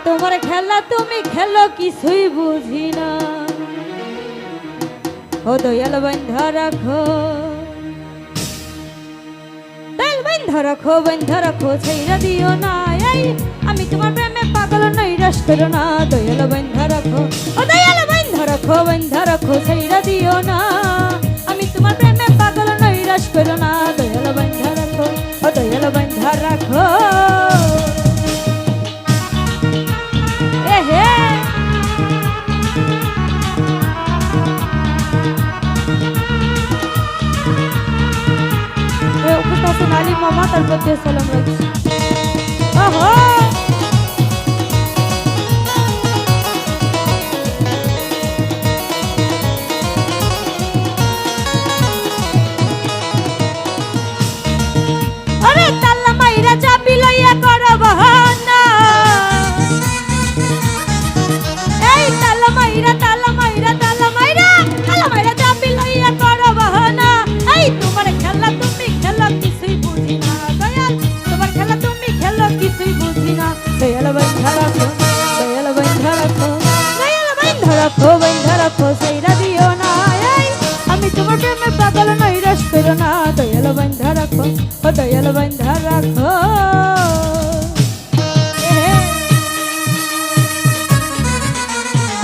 তোমার খেলা তুমি খেলো কিছুই বুঝি না। ও দয়াল বন্ধা রাখো, দয়াল বন্ধা রাখো, বন্ধা রাখো ছাইরা দিও না। এই আমি তোমার প্রেমে পাগল নৈরাশ করো না। দয়াল বন্ধা রাখো, ও দয়াল বন্ধা রাখো, বন্ধা রাখো ছাইরা দিও না। আমি তোমার প্রেমে পাগল নৈরাশ করো না। দয়াল বন্ধা রাখো, ও দয়াল বন্ধা রাখো। Ali Mama terpati salam lagi. Oho. Are talla maira chapi loiya koro bahana. Ei talla maira chapi loiya koro bahana. Ei tumar khela tumi khelo কিছুই বুঝি না। দয়াল তোমার খেলা তুমি খেলো কিছুই বুঝি না। দয়াল বন্ধা রাখো, দয়াল বন্ধা রাখো, দয়াল বন্ধা রাখো, বন্ধা রাখো ছাইরা দিও না। এই আমি তোমার প্রেমে পাগল নৈরাশ করো না। দয়াল বন্ধা রাখো, ও দয়াল বন্ধা রাখো।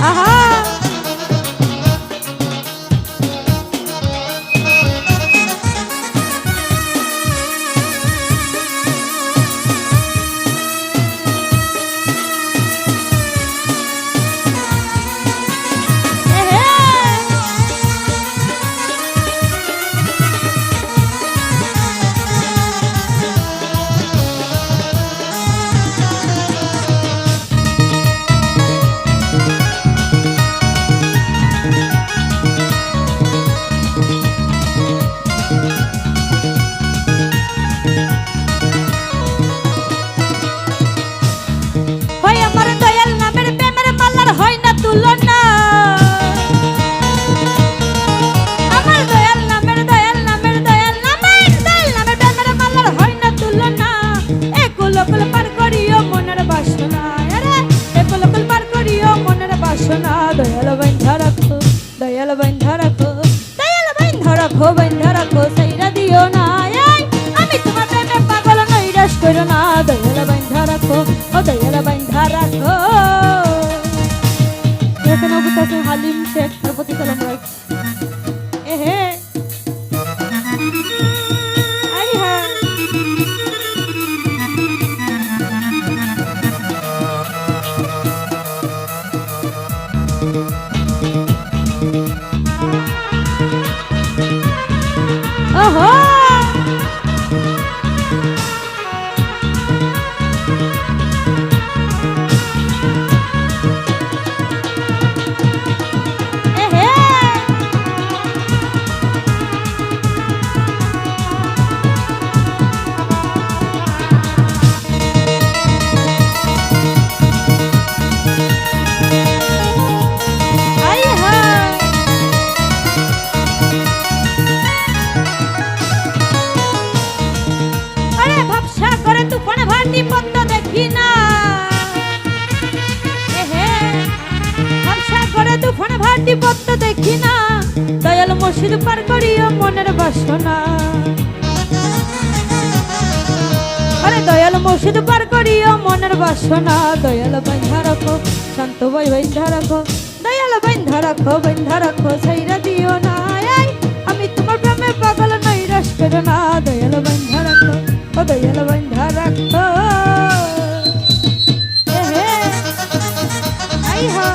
আহা দয়াল বন্ধা রাখো, দয়াল বন্ধা রাখো, দয়াল বন্ধা রাখো, বন্ধা রাখো ছাইরা দিও না। এই আমি তোমার প্রেমে পাগল নৈরাশ করো না। দয়াল বন্ধা রাখো, ও দয়াল বন্ধা রাখো। এখানে উপস্থিত আছেন হালিম শেখ, তার প্রতি সালাম রাখি। এহে আই হ্যাঁ oho. দেখি না দয়াল মসজিদ পার করিও মনের বাসনা। আরে দয়াল মসজিদ পার করিও মনের বাসনা। দয়াল বন্ধা রাখো, শান্ত ভাই বন্ধা রাখো, দয়াল বন্ধা রাখো, বন্ধা রাখো ছাইরা দিও না। এই আমি তোমার প্রেমে পাগল নৈরাশ করো না। দয়াল বন্ধা রাখো, ও দয়াল বন্ধা রাখো। আই হা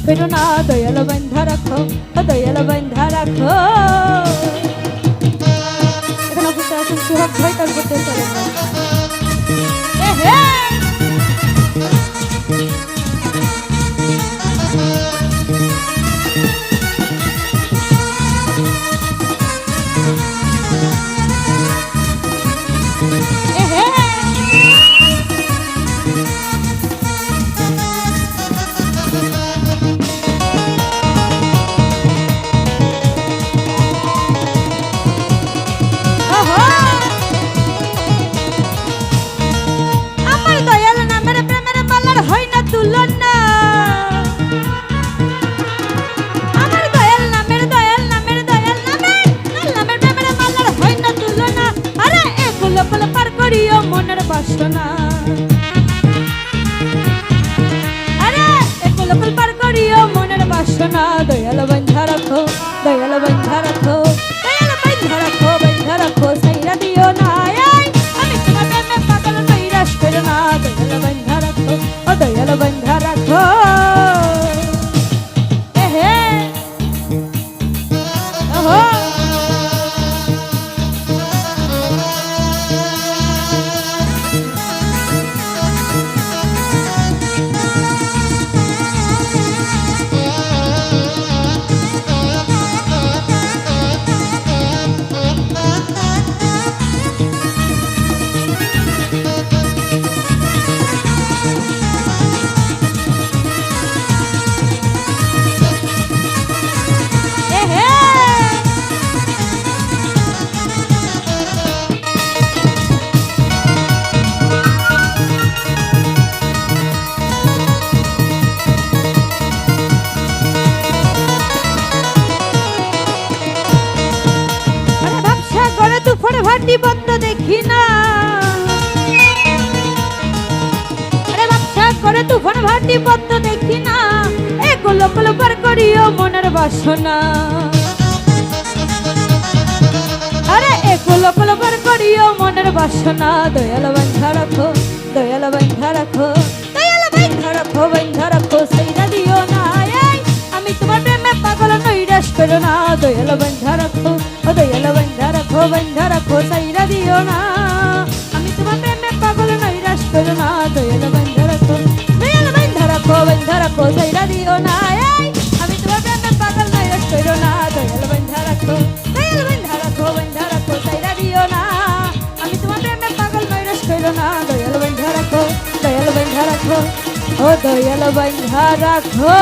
করো না, দয়াল বান্ধা রাখো, ও দয়াল বান্ধা রাখো। এখানে অবস্থা আছেন সুহাগ ভাই, তার করতে চলে না। আমার দয়াল নামের প্রেমের মালার হয় না তুলনা, আমার দয়াল নামের প্রেমের মালার হয় না তুলনা। আরে এগুলো বলে পার করিও মনের বাসনা, আরে এগুলো বলে পার করিও মনের বাসনা। দয়াল বান্ধা রাখো, দয়াল বান্ধা রাখো, দয়াল বান্ধা রাখো, বান্ধা রাখো, সাইরা দিও না। আমি তোমার প্রেমে পাগল নৈরাশ করো না, দয়াল বান্ধা রাখো, ও দয়াল বান্ধা রাখো। ওহো ভাটি বন্ধ দেখি না, আরে ব্যবসা করে তুফান ভাটি বন্ধ দেখি না। এগুলো গুলো পার করিও মনের বাসনা, আরে এগুলো গুলো পার করিও মনের বাসনা। দয়াল বান্ধা রাখো, দয়াল বান্ধা রাখো, দয়াল বান্ধা রাখো, বান্ধা রাখো, সাইরা দিও না। আমি তোমার প্রেমে পাগল নৈরাশ করো না, দয়াল বান্ধা রাখো, ও দয়াল বান্ধা রাখো, বান্ধা রাখো, সাইরা দিও না। আমি তোমার প্রেমে পাগল নৈরাশ করো না, দয়াল বান্ধা রাখো, দয়াল বান্ধা রাখো, বান্ধা রাখো, সাইরা দিও না। আমি তোমার প্রেমে পাগল নৈরাশ করো না, দয়াল বান্ধা রাখো, দয়াল বান্ধা রাখো, বান্ধা রাখো, সাইরা দিও না। আমি তোমার প্রেমে পাগল নৈরাশ করো না, দয়াল বান্ধা রাখো, দয়াল বান্ধা রাখো, ও দয়াল বান্ধা রাখো।